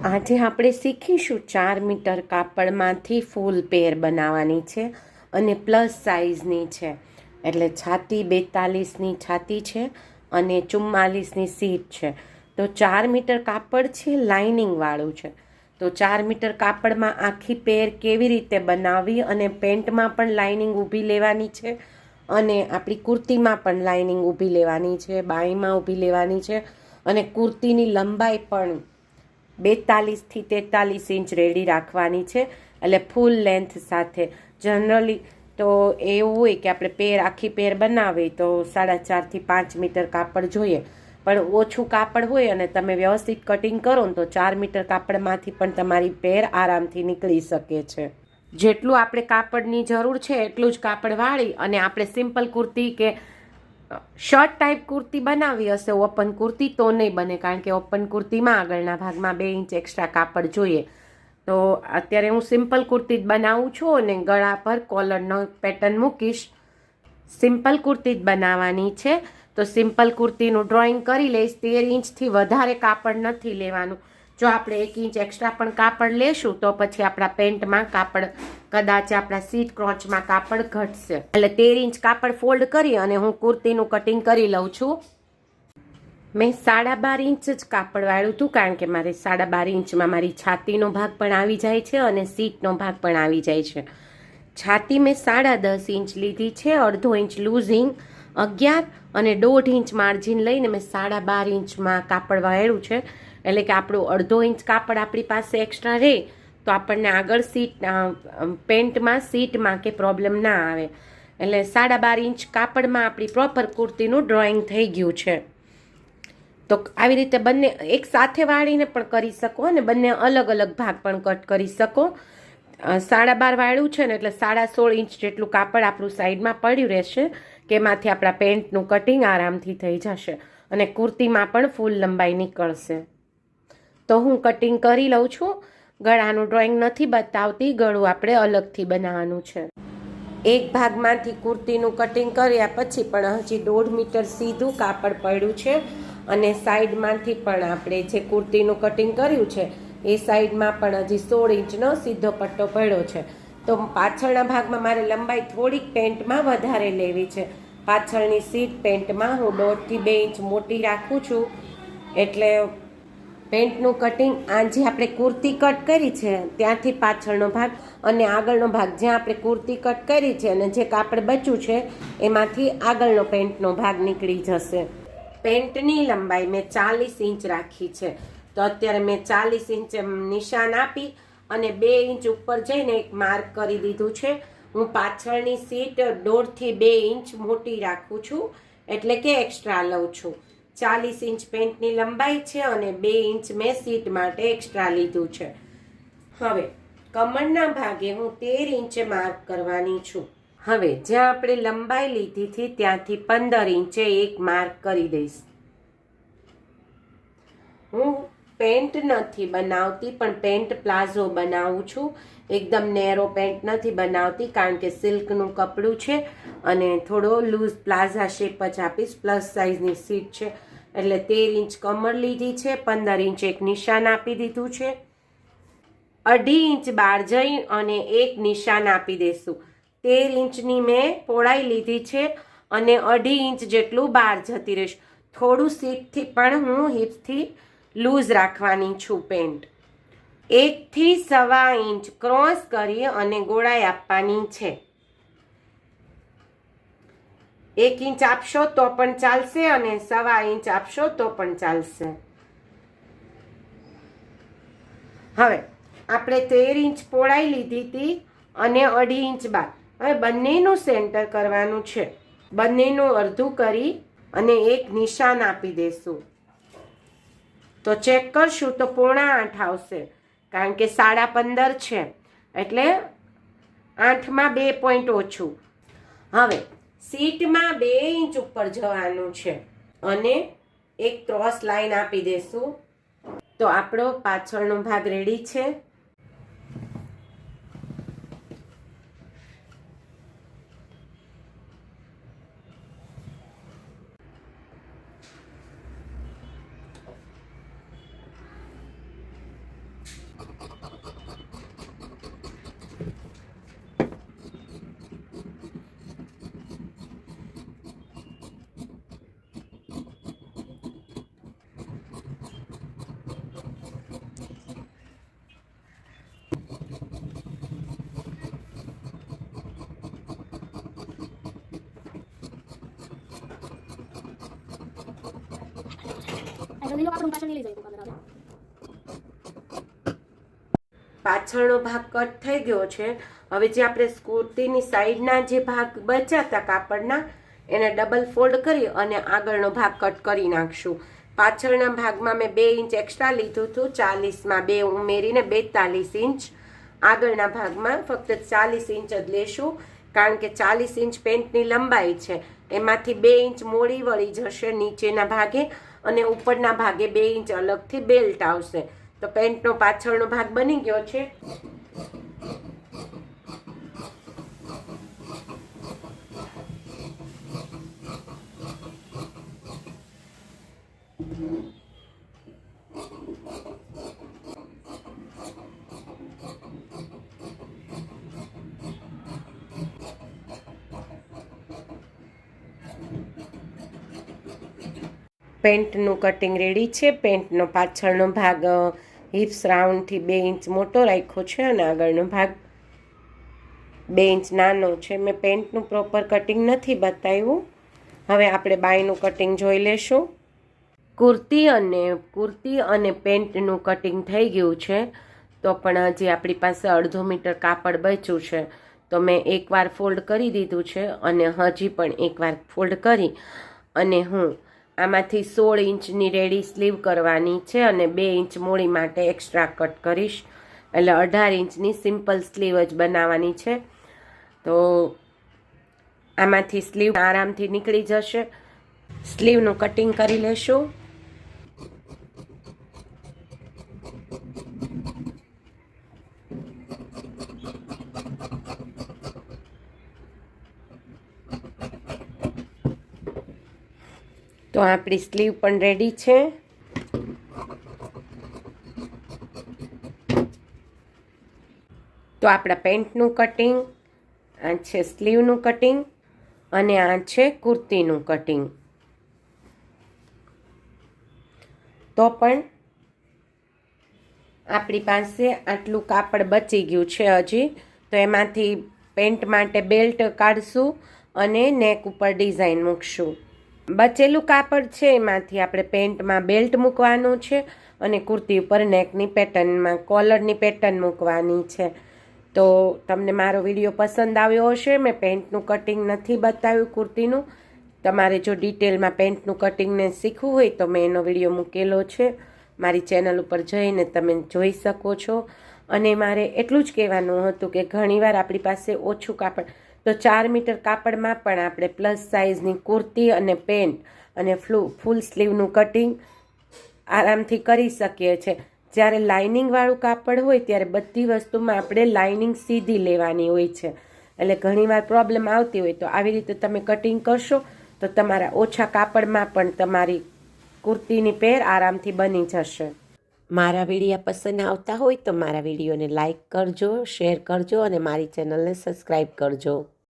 આજે આપણે શીખીશું 4 મીટર કાપડમાંથી ફૂલ પેર બનાવવાની છે અને પ્લસ સાઇઝની છે. એટલે છાતી 42ની છાતી છે અને 44ની સીટ છે. તો 4 મીટર કાપડ છે, લાઇનિંગવાળું છે. તો 4 મીટર કાપડમાં આખી પેર કેવી રીતે બનાવવી અને પેન્ટમાં પણ લાઇનિંગ ઊભી લેવાની છે અને આપણી કુર્તીમાં પણ લાઇનિંગ ઊભી લેવાની છે, બાંયમાં ઊભી લેવાની છે અને કુર્તીની લંબાઈ પણ 42થી 43 ઇંચ રેડી રાખવાની છે. એટલે ફૂલ લેન્થ સાથે. જનરલી તો એવું હોય કે આપણે પેર આખી પેર બનાવી તો 4.5થી 5 મીટર કાપડ જોઈએ, પણ ઓછું કાપડ હોય અને તમે વ્યવસ્થિત કટિંગ કરો ને તો 4 મીટર કાપડમાંથી પણ તમારી પેર આરામથી નીકળી શકે છે. જેટલું આપણે કાપડની જરૂર છે એટલું જ કાપડ વાળી અને આપણે સિમ્પલ કુર્તી કે શર્ટ ટાઈપ કુર્તી બનાવી હશે ઓપન કુર્તી તો નહીં બને, કારણ કે ઓપન કુર્તીમાં આગળના ભાગમાં 2 ઇંચ એક્સ્ટ્રા કાપડ જોઈએ. તો અત્યારે હું સિમ્પલ કુર્તી જ બનાવું છું અને ગળા પર કોલરનો પેટર્ન મૂકીશ. સિમ્પલ કુર્તી જ બનાવવાની છે. તો સિમ્પલ કુર્તીનું ડ્રોઈંગ કરી લઈશ. 13 ઇંચથી વધારે કાપડ નથી લેવાનું. જો આપણે 1 ઇંચ એક્સ્ટ્રા પણ કાપડ લેશું તો પછી આપણા પેન્ટમાં કાપડ કદાચ આપણા સીટ ક્રોચમાં કાપડ ઘટશે. એટલે 13 ઇંચ કાપડ ફોલ્ડ કરી અને હું કુર્તીનું કટિંગ કરી લઉં છું. મેં 12.5 ઇંચ જ કાપડ વાળ્યું હતું, કારણ કે મારે 12.5 ઇંચમાં મારી છાતીનો ભાગ પણ આવી જાય છે અને સીટનો ભાગ પણ આવી જાય છે. છાતી મેં 10.5 ઇંચ લીધી છે, અડધો ઇંચ લૂઝિંગ 11 અને 1.5 ઇંચ માર્જિન લઈને મેં 12.5 ઇંચમાં કાપડ વાળ્યું છે. એટલે કે આપણું અડધો ઇંચ કાપડ આપણી પાસે એક્સ્ટ્રા રહે તો આપણને આગળ સીટ પેન્ટમાં સીટમાં કે પ્રોબ્લેમ ના આવે. એટલે 12.5 ઇંચ કાપડમાં આપણી પ્રોપર કુર્તીનું ડ્રોઈંગ થઈ ગયું છે. તો આવી રીતે બંને એક સાથે વાળીને પણ કરી શકો અને બંને અલગ અલગ ભાગ પણ કટ કરી શકો. 12.5 વાળ્યું છે ને એટલે 16.5 ઇંચ જેટલું કાપડ આપણું સાઈડમાં પડ્યું રહેશે કે એમાંથી આપણા પેન્ટનું કટિંગ આરામથી થઈ જશે અને કુર્તીમાં પણ ફૂલ લંબાઈ નીકળશે. તો હું કટિંગ કરી લઉં છું. ગળાનું ડ્રોઈંગ નથી બતાવતી, ગળું આપણે અલગથી બનાવવાનું છે. એક ભાગમાંથી કુર્તીનું કટિંગ કર્યા પછી પણ હજી 1.5 મીટર સીધું કાપડ પડ્યું છે અને સાઈડમાંથી પણ આપણે જે કુર્તીનું કટિંગ કર્યું છે એ સાઈડમાં પણ હજી 16 ઇંચનો સીધો પટ્ટો પડ્યો છે. તો પાછળના ભાગમાં મારે લંબાઈ થોડીક પેન્ટમાં વધારે લેવી છે. પાછળની સીટ પેન્ટમાં હું 1.5થી 2 ઇંચ મોટી રાખું છું. એટલે પેન્ટનું કટિંગ આ જે આપણે કુર્તી કટ કરી છે ત્યાંથી પાછળનો ભાગ અને આગળનો ભાગ જ્યાં આપણે કુર્તી કટ કરી છે અને જે કાપડ બચ્યું છે એમાંથી આગળનો પેન્ટનો ભાગ નીકળી જશે. પેન્ટની લંબાઈ મેં 40 ઇંચ રાખી છે. તો અત્યારે મેં 40 ઇંચ નિશાન આપી અને 2 ઇંચ ઉપર જઈને એક માર્ક કરી દીધું છે. હું પાછળની સીટ 1.5થી 2 ઇંચ મોટી રાખું છું, એટલે કે એક્સ્ટ્રા લઉં છું. 40 ઇંચ પેન્ટની લંબાઈ છે અને 2 ઇંચ મેં સીટ માટે એક્સ્ટ્રા લીધું છે. હવે કમરના ભાગે હું 13 ઇંચે માર્ક કરવાની છું. હવે જ્યાં આપણે લંબાઈ લીધી હતી ત્યાંથી 15 ઇંચે એક માર્ક કરી દઈશ. હું પેન્ટ નથી બનાવતી પણ પેન્ટ પ્લાઝો બનાવું છું. એકદમ નેરો પેન્ટ નથી બનાવતી, કારણ કે સિલ્કનું કપડું છે અને થોડો લૂઝ પ્લાઝા શેપ જ આપીશ. પ્લસ સાઇઝની સીટ છે એટલે 13 ઇંચ કમર લીધી છે, 15 ઇંચ એક નિશાન આપી દીધું છે. 2.5 ઇંચ બહાર જઈ અને એક નિશાન આપી દઈશું. 13 ઇંચની મેં પહોળાઈ લીધી છે અને 2.5 ઇંચ જેટલું બહાર જતી રહીશ. થોડું સીટથી પણ હું હિપથી લૂઝ રાખવાની છું પેન્ટ. 1 થી 1.25 ઇંચ ક્રોસ કરી અને ગોળાઈ આપવાની છે. 1 ઇંચ આપશો તો પણ ચાલશે અને 1.25 ઇંચ આપશો તો પણ ચાલશે. હવે આપણે 13 ઇંચ પહોળાઈ લીધી હતી અને 2.5 ઇંચ બાદ. હવે બંનેનું સેન્ટર કરવાનું છે. બંનેનું અડધું કરી અને એક નિશાન આપી દેશું. તો ચેક કરશું તો 7.5 આવશે, કારણ કે 15.5 છે એટલે 8માં 2 પોઈન્ટ ઓછું. હવે સીટમાં 2 ઇંચ ઉપર જવાનું છે અને એક ક્રોસ લાઈન આપી દેશું. તો આપણો પાછળનો ભાગ રેડી છે. પાછળનો ભાગ કટ થઈ ગયો છે. હવે જે આપણે કુર્તીની સાઈડના જે ભાગ બચ્યા હતા કાપડના એને ડબલ ફોલ્ડ કરી અને આગળનો ભાગ કટ કરી નાખશું. પાછળના ભાગમાં મેં 2 ઇંચ એક્સ્ટ્રા લીધું હતું, 40માં 2 ઉમેરીને 42 ઇંચ. આગળના ભાગમાં ફક્ત 40 ઇંચ જ લેશું, કારણ કે 40 ઇંચ પેન્ટની લંબાઈ છે. એમાંથી 2 ઇંચ મોડી વળી જશે નીચેના ભાગે અને ઉપરના ભાગે 2 ઇંચ અલગથી બેલ્ટ આવશે. તો પેન્ટનો પાછળનો ભાગ બની ગયો છે. પેન્ટનું કટિંગ રેડી છે. પેન્ટનો પાછળનો ભાગ હિપ્સ રાઉન્ડથી 2 ઇંચ મોટો રાખ્યો છે અને આગળનો ભાગ 2 ઇંચ નાનો છે. મેં પેન્ટનું પ્રોપર કટિંગ નથી બતાવ્યું. હવે આપણે બાયનું કટિંગ જોઈ લેશું. કુર્તી અને પેન્ટનું કટિંગ થઈ ગયું છે. તો પણ હજી આપણી પાસે 1/2 મીટર કાપડ બચ્યું છે. તો મેં એકવાર ફોલ્ડ કરી દીધું છે અને હજી પણ એકવાર ફોલ્ડ કરી અને હું આમાંથી 16 ઇંચની રેડી સ્લીવ કરવાની છે અને 2 ઇંચ મોડી માટે એક્સ્ટ્રા કટ કરીશ. એટલે 18 ઇંચની સિમ્પલ સ્લીવ જ બનાવવાની છે. તો આમાંથી સ્લીવ આરામથી નીકળી જશે. સ્લીવનું કટિંગ કરી લેશું. તો આપણી સ્લીવ પણ રેડી છે. તો આપણા પેન્ટનું કટિંગ, આ છે સ્લીવનું કટિંગ અને આ છે કુર્તીનું કટિંગ. તો પણ આપણી પાસે આટલું કાપડ બચી ગયું છે હજી. તો એમાંથી પેન્ટ માટે બેલ્ટ કાઢશું અને નેક ઉપર ડિઝાઇન મૂકશું. બચેલું કાપડ છે એમાંથી આપણે પેન્ટમાં બેલ્ટ મૂકવાનું છે અને કુર્તી ઉપર નેકની પેટર્નમાં કોલરની પેટર્ન મૂકવાની છે. તો તમને મારો વિડીયો પસંદ આવ્યો હશે. મેં પેન્ટનું કટિંગ નથી બતાવ્યું કુર્તીનું. તમારે જો ડિટેલમાં પેન્ટનું કટિંગને શીખવું હોય તો મેં એનો વિડીયો મૂકેલો છે. મારી ચેનલ ઉપર જઈને તમે જોઈ શકો છો. અને મારે એટલું જ કહેવાનું હતું કે ઘણીવાર આપણી પાસે ઓછું કાપડ, તો 4 મીટર કાપડમાં પણ આપણે પ્લસ સાઇઝની કુર્તી અને પેન્ટ અને ફૂલ સ્લીવનું કટિંગ આરામથી કરી શકીએ છીએ. જ્યારે લાઇનિંગવાળું કાપડ હોય ત્યારે બધી વસ્તુમાં આપણે લાઇનિંગ સીધી લેવાની હોય છે. એટલે ઘણીવાર પ્રોબ્લેમ આવતી હોય. તો આવી રીતે તમે કટિંગ કરશો તો તમારા ઓછા કાપડમાં પણ તમારી કુર્તીની પેર આરામથી બની જશે. મારા વિડીયો પસંદ આવતા હોય તો મારા વિડીયોને લાઇક કરજો, શેર કરજો અને મારી ચેનલને સબસ્ક્રાઈબ કરજો.